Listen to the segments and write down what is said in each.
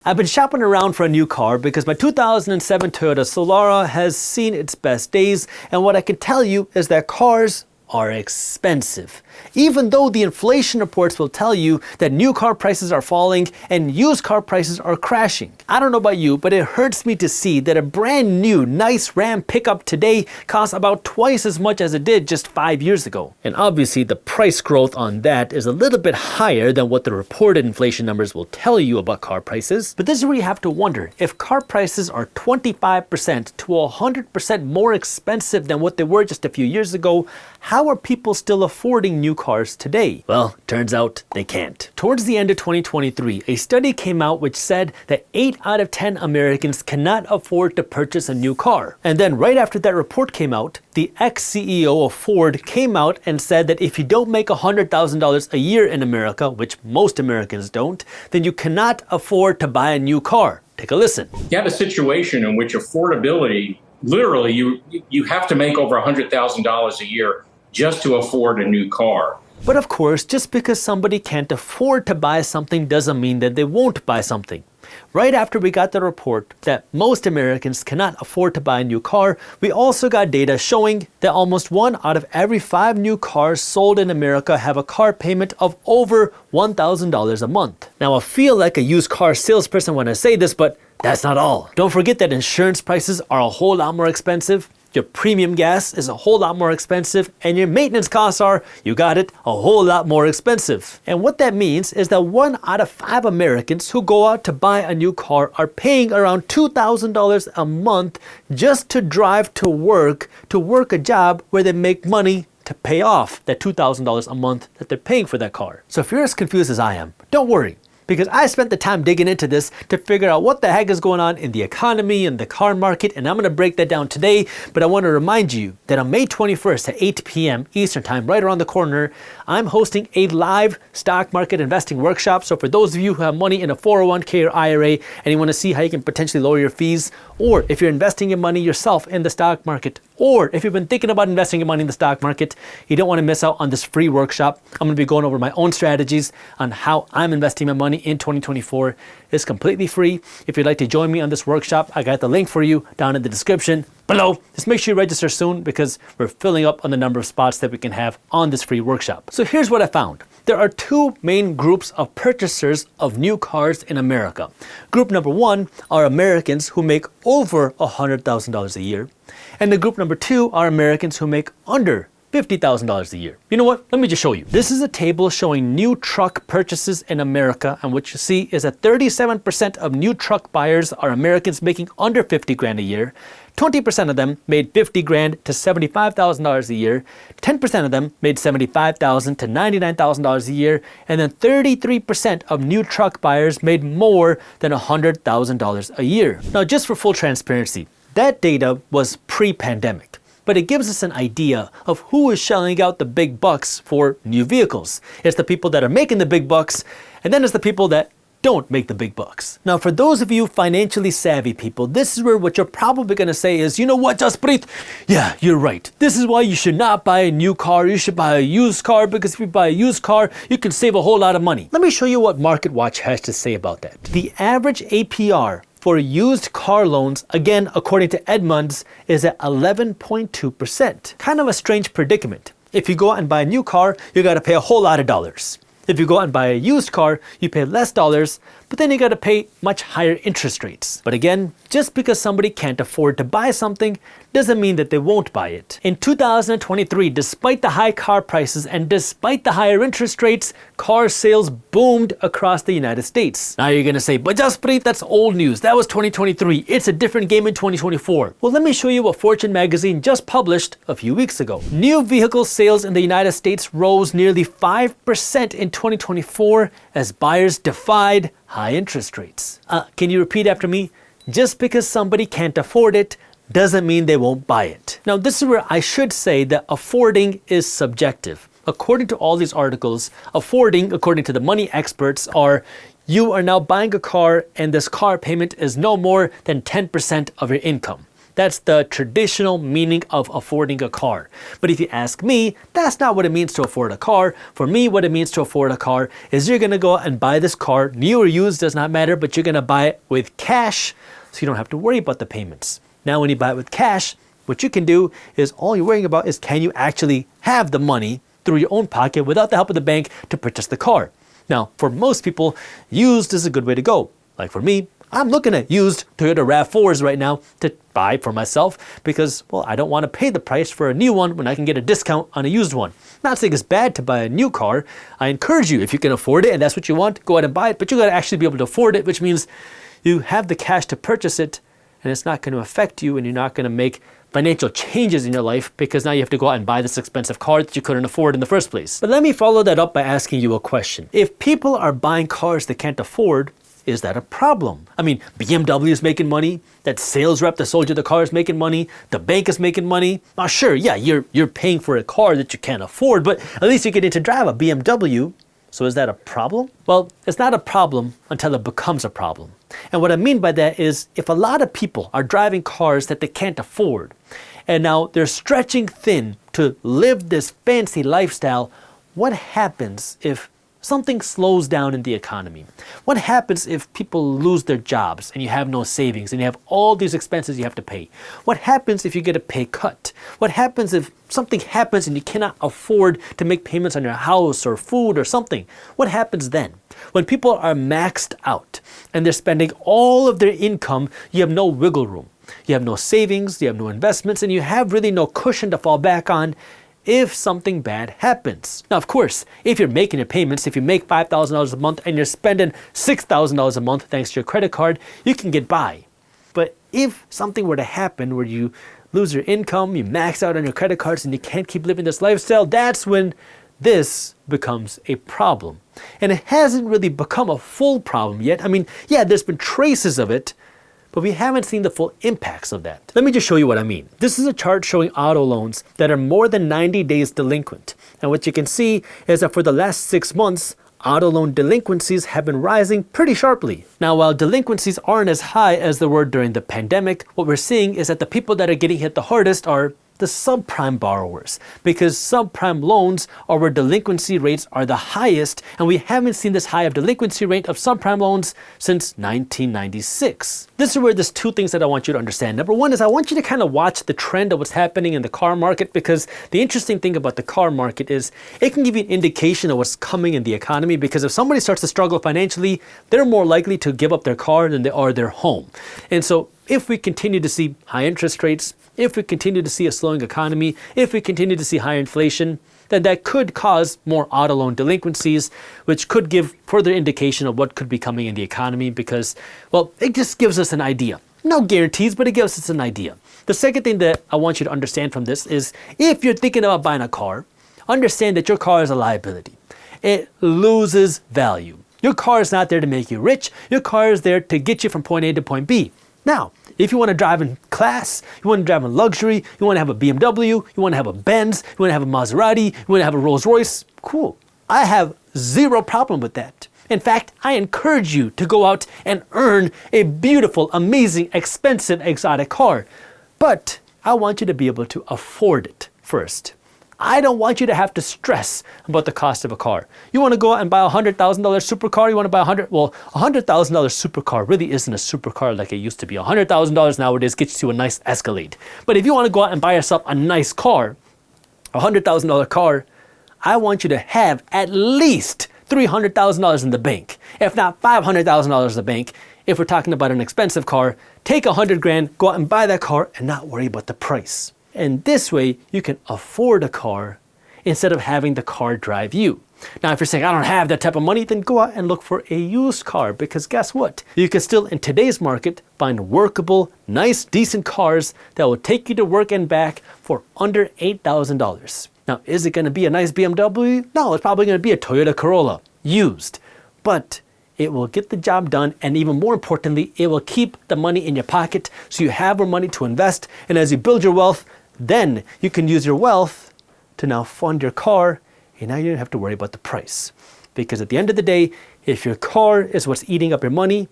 I've been shopping around for a new car because my 2007 Toyota Solara has seen its best days, and what I can tell you is that cars are expensive. Even though the inflation reports will tell you that new car prices are falling and used car prices are crashing. I don't know about you, but it hurts me to see that a brand new nice Ram pickup today costs about twice as much as it did just 5 years ago. And obviously the price growth on that is a little bit higher than what the reported inflation numbers will tell you about car prices. But this is where you have to wonder, if car prices are 25% to 100% more expensive than what they were just a few years ago, how are people still affording new cars today? Well, turns out they can't. Towards the end of 2023, a study came out which said that 8 out of 10 Americans cannot afford to purchase a new car. And then right after that report came out, the ex-CEO of Ford came out and said that if you don't make $100,000 a year in America, which most Americans don't, then you cannot afford to buy a new car. Take a listen. You have a situation in which affordability, literally you have to make over $100,000 a year just to afford a new car. But of course, just because somebody can't afford to buy something doesn't mean that they won't buy something. Right after we got the report that most Americans cannot afford to buy a new car, we also got data showing that almost 1 out of every 5 new cars sold in America have a car payment of over $1,000 a month. Now, I feel like a used car salesperson when I say this, but that's not all. Don't forget that insurance prices are a whole lot more expensive. Your premium gas is a whole lot more expensive, and your maintenance costs are, you got it, a whole lot more expensive. And what that means is that 1 out of 5 Americans who go out to buy a new car are paying around $2,000 a month just to drive to work a job where they make money to pay off that $2,000 a month that they're paying for that car. So if you're as confused as I am, don't worry, because I spent the time digging into this to figure out what the heck is going on in the economy and the car market, and I'm going to break that down today. But I want to remind you that on May 21st at 8 p.m. Eastern Time, right around the corner, I'm hosting a live stock market investing workshop. So for those of you who have money in a 401k or IRA and you want to see how you can potentially lower your fees, or if you're investing your money yourself in the stock market, or if you've been thinking about investing your money in the stock market, you don't want to miss out on this free workshop. I'm going to be going over my own strategies on how I'm investing my money in 2024. It's completely free. If you'd like to join me on this workshop, I got the link for you down in the description below. Just make sure you register soon because we're filling up on the number of spots that we can have on this free workshop. So here's what I found. There are 2 main groups of purchasers of new cars in America. Group number 1 are Americans who make over $100,000 a year. And the group number 2 are Americans who make under $50,000 a year. You know what? Let me just show you. This is a table showing new truck purchases in America, and what you see is that 37% of new truck buyers are Americans making under 50 grand a year. 20% of them made 50 grand to $75,000 a year. 10% of them made $75,000 to $99,000 a year, and then 33% of new truck buyers made more than $100,000 a year. Now, just for full transparency, that data was pre-pandemic. But it gives us an idea of who is shelling out the big bucks for new vehicles. It's the people that are making the big bucks, and then it's the people that don't make the big bucks. Now, for those of you financially savvy people, this is where what you're probably going to say is, you know what, Jaspreet? Yeah, you're right. This is why you should not buy a new car. You should buy a used car, because if you buy a used car, you can save a whole lot of money. Let me show you what MarketWatch has to say about that. The average APR for used car loans, again, according to Edmunds, is at 11.2%. Kind of a strange predicament. If you go out and buy a new car, you got to pay a whole lot of dollars. If you go out and buy a used car, you pay less dollars, but then you got to pay much higher interest rates. But again, just because somebody can't afford to buy something doesn't mean that they won't buy it. In 2023, despite the high car prices and despite the higher interest rates, car sales boomed across the United States. Now you're going to say, but Jaspreet, that's old news. That was 2023. It's a different game in 2024. Well, let me show you what Fortune magazine just published a few weeks ago. New vehicle sales in the United States rose nearly 5% in 2024 as buyers defied high interest rates. Can you repeat after me? Just because somebody can't afford it doesn't mean they won't buy it. Now, this is where I should say that affording is subjective. According to all these articles, affording, according to the money experts, are you are now buying a car and this car payment is no more than 10% of your income. That's the traditional meaning of affording a car. But if you ask me, that's not what it means to afford a car. For me, what it means to afford a car is you're going to go and buy this car, new or used, does not matter, but you're going to buy it with cash so you don't have to worry about the payments. Now, when you buy it with cash, what you can do is all you're worrying about is can you actually have the money through your own pocket without the help of the bank to purchase the car. Now, for most people, used is a good way to go. Like for me, I'm looking at used Toyota RAV4s right now to buy for myself because, well, I don't want to pay the price for a new one when I can get a discount on a used one. Not saying it's bad to buy a new car. I encourage you, if you can afford it and that's what you want, go ahead and buy it, but you got to actually be able to afford it, which means you have the cash to purchase it and it's not going to affect you and you're not going to make financial changes in your life because now you have to go out and buy this expensive car that you couldn't afford in the first place. But let me follow that up by asking you a question. If people are buying cars they can't afford, is that a problem? I mean, BMW is making money, that sales rep that sold you the car is making money, the bank is making money. Now sure, yeah, you're paying for a car that you can't afford, but at least you're getting to drive a BMW. So is that a problem? Well, it's not a problem until it becomes a problem. And what I mean by that is if a lot of people are driving cars that they can't afford, and now they're stretching thin to live this fancy lifestyle, what happens if something slows down in the economy? What happens if people lose their jobs and you have no savings and you have all these expenses you have to pay? What happens if you get a pay cut? What happens if something happens and you cannot afford to make payments on your house or food or something? What happens then? When people are maxed out and they're spending all of their income, you have no wiggle room. You have no savings, you have no investments, and you have really no cushion to fall back on if something bad happens. Now, of course, if you're making your payments, if you make $5,000 a month and you're spending $6,000 a month thanks to your credit card, you can get by. But if something were to happen where you lose your income, you max out on your credit cards and you can't keep living this lifestyle, that's when this becomes a problem. And it hasn't really become a full problem yet. I mean, yeah, there's been traces of it, but we haven't seen the full impacts of that. Let me just show you what I mean. This is a chart showing auto loans that are more than 90 days delinquent. And what you can see is that for the last 6 months, auto loan delinquencies have been rising pretty sharply. Now, while delinquencies aren't as high as they were during the pandemic, what we're seeing is that the people that are getting hit the hardest are the subprime borrowers, because subprime loans are where delinquency rates are the highest, and we haven't seen this high of delinquency rate of subprime loans since 1996. This is where there's two things that I want you to understand. Number one is I want you to kind of watch the trend of what's happening in the car market, because the interesting thing about the car market is it can give you an indication of what's coming in the economy, because if somebody starts to struggle financially, they're more likely to give up their car than they are their home. And so if we continue to see high interest rates, if we continue to see a slowing economy, if we continue to see higher inflation, then that could cause more auto loan delinquencies, which could give further indication of what could be coming in the economy because, well, it just gives us an idea. No guarantees, but it gives us an idea. The second thing that I want you to understand from this is if you're thinking about buying a car, understand that your car is a liability. It loses value. Your car is not there to make you rich. Your car is there to get you from point A to point B. Now, if you want to drive in class, you want to drive in luxury, you want to have a BMW, you want to have a Benz, you want to have a Maserati, you want to have a Rolls Royce, cool. I have zero problem with that. In fact, I encourage you to go out and earn a beautiful, amazing, expensive, exotic car. But I want you to be able to afford it first. I don't want you to have to stress about the cost of a car. You want to go out and buy a $100,000 supercar, you want to buy a $100,000 supercar really isn't a supercar like it used to be. $100,000 nowadays gets you a nice Escalade. But if you want to go out and buy yourself a nice car, a $100,000 car, I want you to have at least $300,000 in the bank, if not $500,000 in the bank. If we're talking about an expensive car, take $100,000, go out and buy that car and not worry about the price. And this way, you can afford a car instead of having the car drive you. Now, if you're saying, I don't have that type of money, then go out and look for a used car, because guess what? You can still, in today's market, find workable, nice, decent cars that will take you to work and back for under $8,000. Now, is it going to be a nice BMW? No, it's probably going to be a Toyota Corolla, used. But it will get the job done, and even more importantly, it will keep the money in your pocket so you have more money to invest, and as you build your wealth, then you can use your wealth to now fund your car, and now you don't have to worry about the price. Because at the end of the day, if your car is what's eating up your money,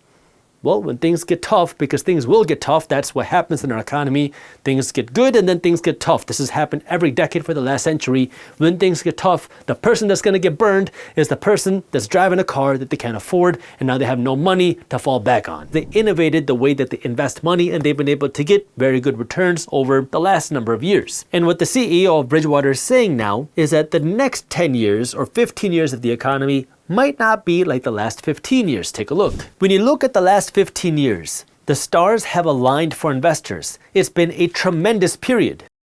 Well, when things get tough, because things will get tough, that's what happens in our economy. Things get good and then things get tough. This has happened every decade for the last century. When things get tough, the person that's going to get burned is the person that's driving a car that they can't afford, and now they have no money to fall back on. They innovated the way that they invest money, and they've been able to get very good returns over the last number of years. And what the CEO of Bridgewater is saying now is that the next 10 years or 15 years of the economy might not be like the last 15 years. Take a look. When you look at the last 15 years, the stars have aligned for investors. It's been a tremendous period.